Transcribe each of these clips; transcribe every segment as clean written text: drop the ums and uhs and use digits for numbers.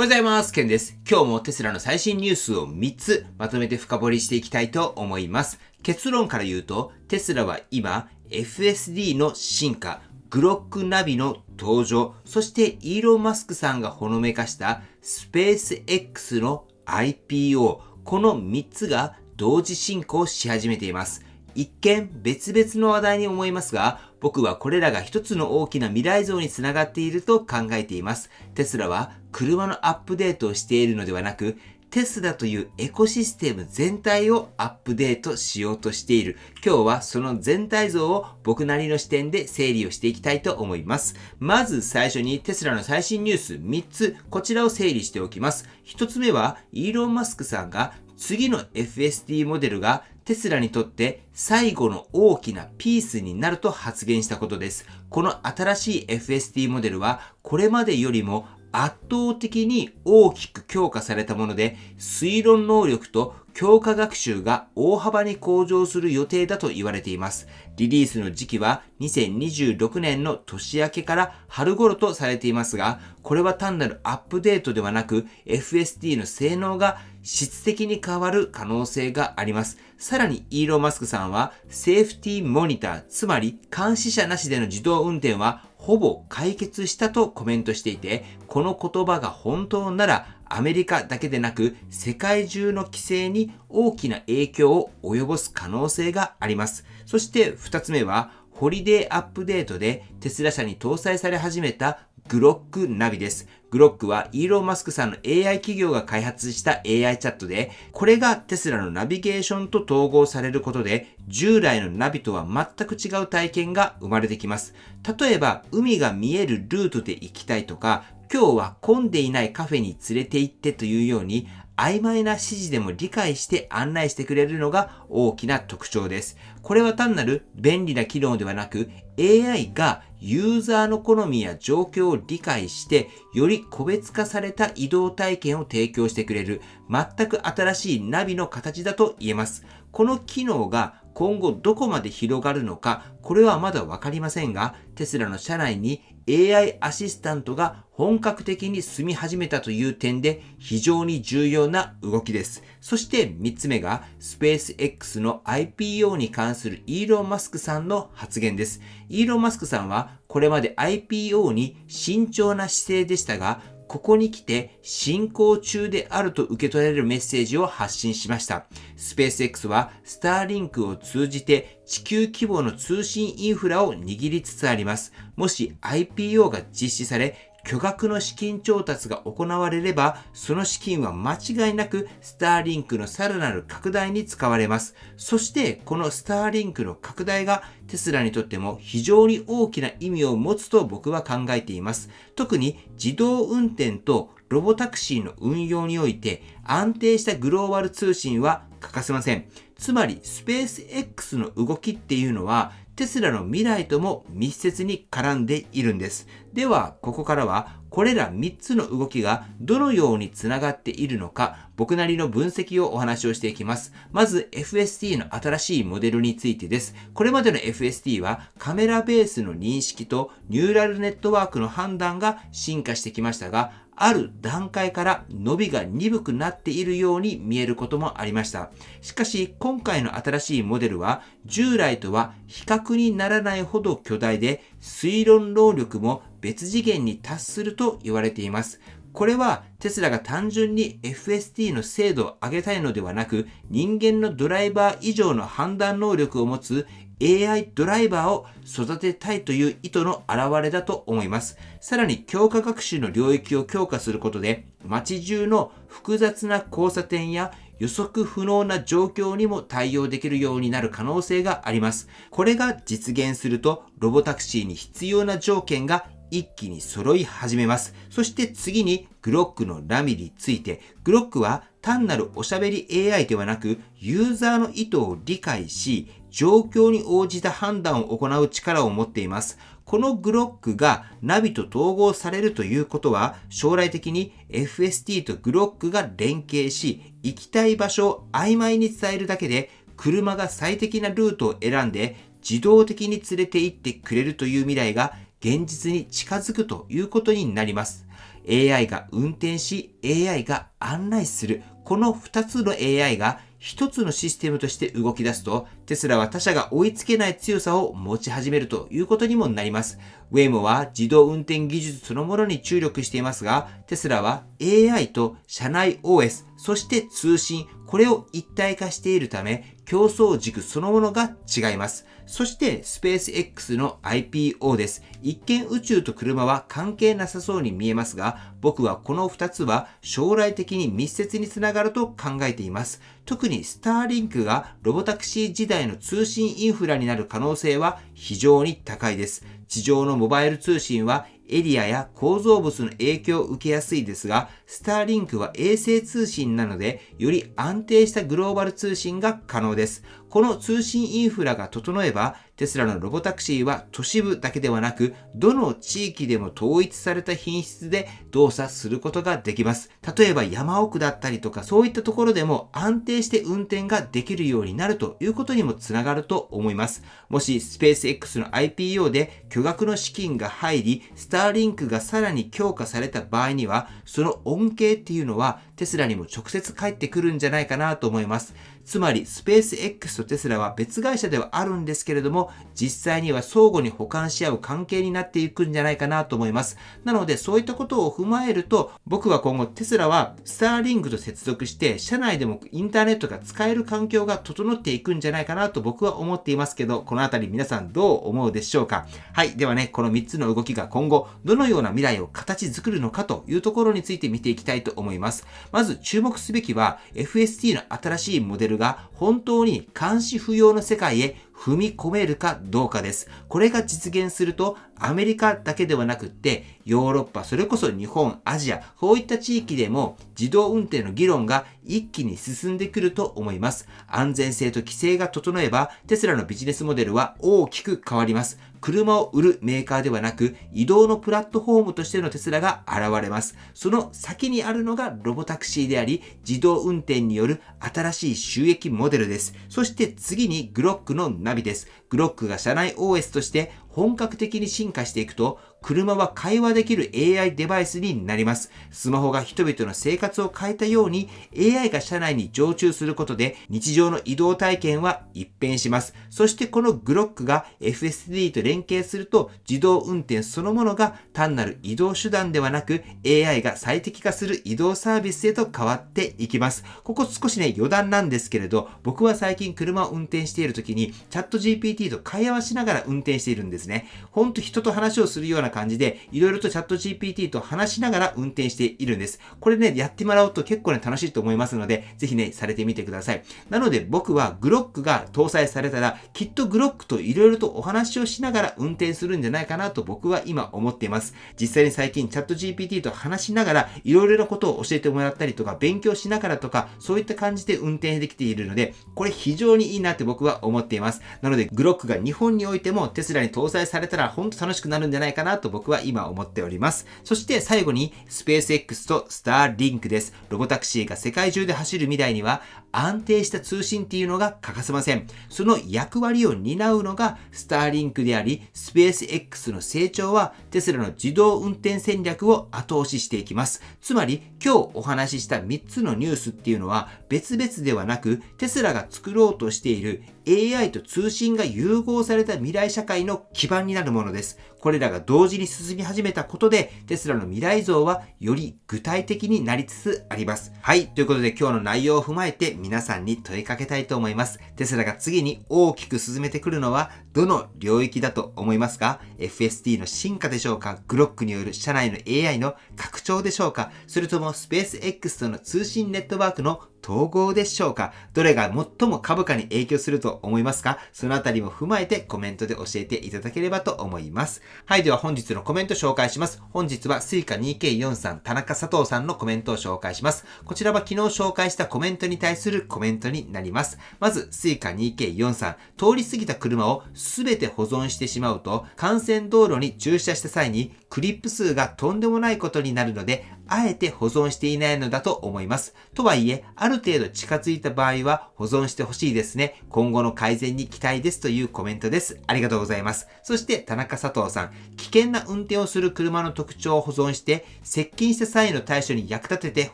おはようございます。ケンです。今日もテスラの最新ニュースを3つまとめて深掘りしていきたいと思います。結論から言うと、テスラは今、FSD の進化、グロックナビの登場、そしてイーロン・マスクさんがほのめかしたスペース X の IPO、この3つが同時進行し始めています。一見別々の話題に思いますが、僕はこれらが一つの大きな未来像につながっていると考えています。テスラは車のアップデートをしているのではなく、テスラというエコシステム全体をアップデートしようとしている。今日はその全体像を僕なりの視点で整理をしていきたいと思います。まず最初にテスラの最新ニュース3つ、こちらを整理しておきます。1つ目はイーロン・マスクさんが次の FSD モデルがテスラにとって最後の大きなピースになると発言したことです。この新しい FSD モデルはこれまでよりも圧倒的に大きく強化されたもので、推論能力と強化学習が大幅に向上する予定だと言われています。リリースの時期は2026年の年明けから春頃とされていますが、これは単なるアップデートではなく FSD の性能が質的に変わる可能性があります。さらにイーロン・マスクさんはセーフティーモニター、つまり監視者なしでの自動運転はほぼ解決したとコメントしていて、この言葉が本当ならアメリカだけでなく世界中の規制に大きな影響を及ぼす可能性があります。そして2つ目はホリデーアップデートでテスラ社に搭載され始めたグロックナビです。グロックはイーロン・マスクさんの AI 企業が開発した AI チャットで、これがテスラのナビゲーションと統合されることで、従来のナビとは全く違う体験が生まれてきます。例えば、海が見えるルートで行きたいとか、今日は混んでいないカフェに連れて行ってというように、曖昧な指示でも理解して案内してくれるのが大きな特徴です。これは単なる便利な機能ではなく、AI がユーザーの好みや状況を理解して、より個別化された移動体験を提供してくれる、全く新しいナビの形だと言えます。この機能が今後どこまで広がるのか、これはまだわかりませんが、テスラの車内に AI アシスタントが本格的に住み始めたという点で非常に重要な動きです。そして3つ目がスペース X の IPO に関するイーロン・マスクさんの発言です。イーロン・マスクさんはこれまで IPO に慎重な姿勢でしたが、ここに来て進行中であると受け取れるメッセージを発信しました。スペース X はスターリンクを通じて地球規模の通信インフラを握りつつあります。もし IPO が実施され、巨額の資金調達が行われれば、その資金は間違いなくスターリンクのさらなる拡大に使われます。そしてこのスターリンクの拡大がテスラにとっても非常に大きな意味を持つと僕は考えています。特に自動運転とロボタクシーの運用において安定したグローバル通信は欠かせません。つまりスペース X の動きっていうのはテスラの未来とも密接に絡んでいるんです。では、ここからはこれら3つの動きがどのようにつながっているのか、僕なりの分析をお話をしていきます。まず FSD の新しいモデルについてです。これまでの FSD はカメラベースの認識とニューラルネットワークの判断が進化してきましたが、ある段階から伸びが鈍くなっているように見えることもありました。しかし今回の新しいモデルは従来とは比較にならないほど巨大で、推論能力も別次元に達すると言われています。これはテスラが単純に FSD の精度を上げたいのではなく、人間のドライバー以上の判断能力を持つAI ドライバーを育てたいという意図の表れだと思います。さらに強化学習の領域を強化することで、街中の複雑な交差点や予測不能な状況にも対応できるようになる可能性があります。これが実現すると、ロボタクシーに必要な条件が一気に揃い始めます。そして次にグロックのナビについて、グロックは単なるおしゃべり AI ではなく、ユーザーの意図を理解し、状況に応じた判断を行う力を持っています。このグロックがナビと統合されるということは、将来的に FSD とグロックが連携し、行きたい場所を曖昧に伝えるだけで、車が最適なルートを選んで自動的に連れて行ってくれるという未来が現実に近づくということになります。AI が運転し、AI が案内する。この2つの AI が1つのシステムとして動き出すと、テスラは他社が追いつけない強さを持ち始めるということにもなります。Waymo は自動運転技術そのものに注力していますが、テスラは AI と車内 OS、そして通信、これを一体化しているため、競争軸そのものが違います。そしてスペース X の IPO です。一見宇宙と車は関係なさそうに見えますが、僕はこの2つは将来的に密接につながると考えています。特にスターリンクがロボタクシー時代の通信インフラになる可能性は非常に高いです。地上のモバイル通信はエリアや構造物の影響を受けやすいですが、スターリンクは衛星通信なので、より安定したグローバル通信が可能です。この通信インフラが整えば、テスラのロボタクシーは都市部だけではなく、どの地域でも統一された品質で動作することができます。例えば山奥だったりとか、そういったところでも安定して運転ができるようになるということにもつながると思います。もしスペース X の IPO で巨額の資金が入り、スターリンクがさらに強化された場合には、その恩恵っていうのはテスラにも直接返ってくるんじゃないかなと思います。つまりスペース X とテスラは別会社ではあるんですけれども、実際には相互に補完し合う関係になっていくんじゃないかなと思います。なのでそういったことを踏まえると、僕は今後テスラはスターリンクと接続して社内でもインターネットが使える環境が整っていくんじゃないかなと僕は思っていますけど、このあたり皆さんどう思うでしょうか。はい。ではね、この3つの動きが今後どのような未来を形作るのかというところについて見ていきたいと思います。まず注目すべきは FSD の新しいモデルが本当に監視不要の世界へ踏み込めるかどうかです。これが実現するとアメリカだけではなくってヨーロッパ、それこそ日本、アジア、こういった地域でも自動運転の議論が一気に進んでくると思います。安全性と規制が整えばテスラのビジネスモデルは大きく変わります。車を売るメーカーではなく移動のプラットフォームとしてのテスラが現れます。その先にあるのがロボタクシーであり自動運転による新しい収益モデルです。そして次にグロックのナビです。グロックが車内 OS として本格的に進化していくと、車は会話できる AI デバイスになります。スマホが人々の生活を変えたように AI が車内に常駐することで日常の移動体験は一変します。そしてこのグロックが FSD と連携すると自動運転そのものが単なる移動手段ではなく AI が最適化する移動サービスへと変わっていきます。ここ少しね余談なんですけれど、僕は最近車を運転している時にチャット GPT と会話しながら運転しているんですね。ほんと人と話をするような感じでいろいろとチャット GPT と話しながら運転しているんです。これねやってもらうと結構ね楽しいと思いますので、ぜひねされてみてください。なので僕はグロックが搭載されたらきっとグロックといろいろとお話をしながら運転するんじゃないかなと僕は今思っています。実際に最近チャット GPT と話しながらいろいろなことを教えてもらったりとか勉強しながらとかそういった感じで運転できているので、これ非常にいいなって僕は思っています。なのでグロックが日本においてもテスラに搭載されたら本当楽しくなるんじゃないかなと僕は今思っております。そして最後にスペース X とスターリンクです。ロボタクシーが世界中で走る未来には安定した通信っていうのが欠かせません。その役割を担うのがスターリンクであり、スペース X の成長はテスラの自動運転戦略を後押ししていきます。つまり今日お話しした3つのニュースっていうのは別々ではなくテスラが作ろうとしている AI と通信が融合された未来社会の基盤になるものです。これらが同時に進み始めたことでテスラの未来像はより具体的になりつつあります。はい、ということで今日の内容を踏まえて皆さんに問いかけたいと思います。テスラが次に大きく進めてくるのはどの領域だと思いますか？ FSD の進化でしょうか？グロックによる社内の AI の拡張でしょうか？それともスペース X との通信ネットワークの統合でしょうか？どれが最も株価に影響すると思いますか？そのあたりも踏まえてコメントで教えていただければと思います。はい、では本日のコメント紹介します。本日はスイカ 2K43 田中佐藤さんのコメントを紹介します。こちらは昨日紹介したコメントに対するコメントになります。まずスイカ 2K43、通り過ぎた車をすべて保存してしまうと幹線道路に駐車した際にクリップ数がとんでもないことになるのであえて保存していないのだと思います。とはいえ、ある程度近づいた場合は保存してほしいですね。今後の改善に期待ですというコメントです。ありがとうございます。そして田中佐藤さん、危険な運転をする車の特徴を保存して、接近した際の対処に役立てて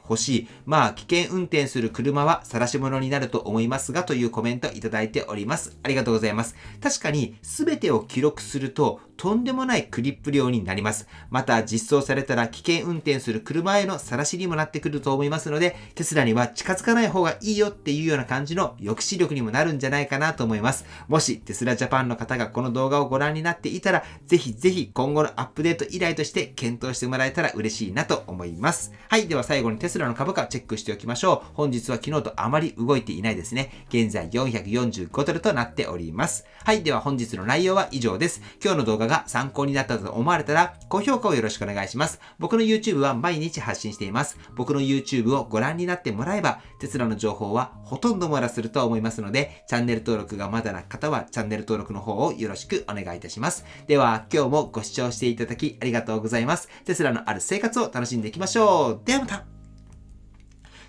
ほしい。危険運転する車は晒し物になると思いますがというコメントいただいております。ありがとうございます。確かに全てを記録するととんでもないクリップ量になります。また実装されたら危険運転する車への晒しにもなってくると思いますので、テスラには近づかない方がいいよっていうような感じの抑止力にもなるんじゃないかなと思います。もしテスラジャパンの方がこの動画をご覧になっていたら、ぜひぜひ今後のアップデート依頼として検討してもらえたら嬉しいなと思います。はい、では最後にテスラの株価チェックしておきましょう。本日は昨日とあまり動いていないですね。現在445ドルとなっております。はい、では本日の内容は以上です。今日の動画が参考になったと思われたら、高評価をよろしくお願いします。僕の YouTube は毎日発信しています。僕の YouTube をご覧になってもらえば、テスラの情報はほとんど網羅すると思いますので、チャンネル登録がまだな方はチャンネル登録の方をよろしくお願いいたします。では、今日もご視聴していただきありがとうございます。テスラのある生活を楽しんでいきましょう。ではまた。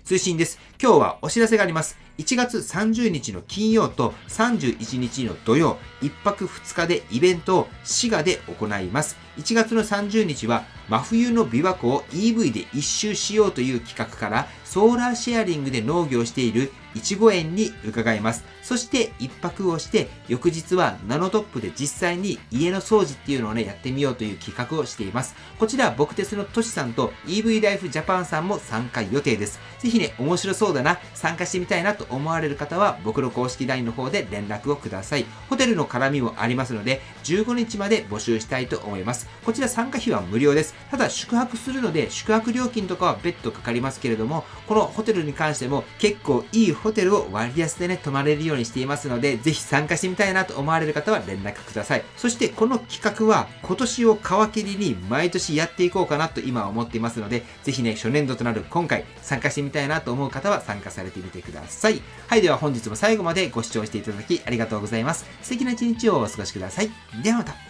通信です。今日はお知らせがあります。1月30日の金曜と31日の土曜、1泊2日でイベントを滋賀で行います。1月の30日は真冬の琵琶湖を EV で一周しようという企画から、ソーラーシェアリングで農業をしているいちご園に伺います。そして一泊をして翌日はナノトップで実際に家の掃除っていうのをねやってみようという企画をしています。こちら僕鉄のトシさんと EV ライフジャパンさんも参加予定です。ぜひね面白そうだな、参加してみたいなと思われる方は僕の公式 LINE の方で連絡をください。ホテルの絡みもありますので15日まで募集したいと思います。こちら参加費は無料です。ただ宿泊するので宿泊料金とかは別途かかりますけれども、このホテルに関しても結構いいホテルを割安でね泊まれるようにしていますので、ぜひ参加してみたいなと思われる方は連絡ください。そしてこの企画は今年を皮切りに毎年やっていこうかなと今は思っていますので、ぜひね初年度となる今回参加してみたいなと思う方は参加されてみてください。はい、では本日も最後までご視聴していただきありがとうございます。素敵な一日をお過ごしください。ではまた。